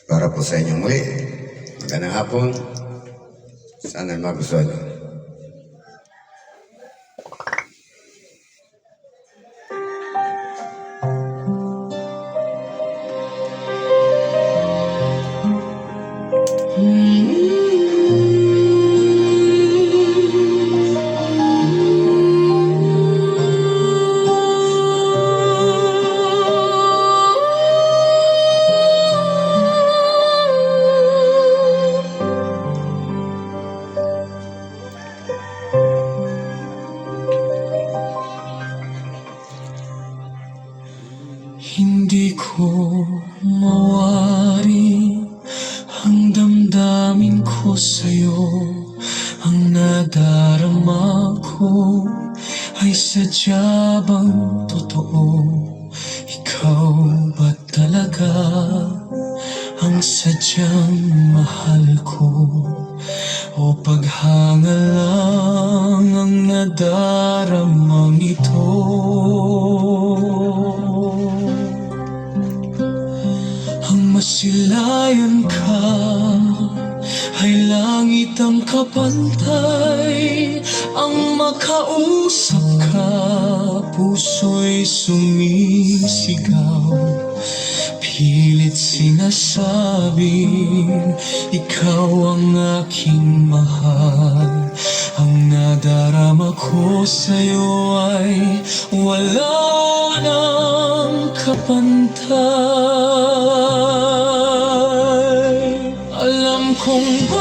Para po sa inyong muli. Magandang hapon. Sana magustuhan nyo. Hindi ko mawari ang damdamin ko sa'yo. Ang nadarama ko ay sadya bang totoo? Ikaw ba talaga ang sadyang mahal ko? O paghanga lang ang nadaramang ito? Ang masilayan ka ay langit ang kapantay. Ang makausap ka, puso'y sumisigaw. Pilit sinasabing ikaw ang aking mahal. Ang nadarama ko sa'yo ay wala nang kapantay. Alam kong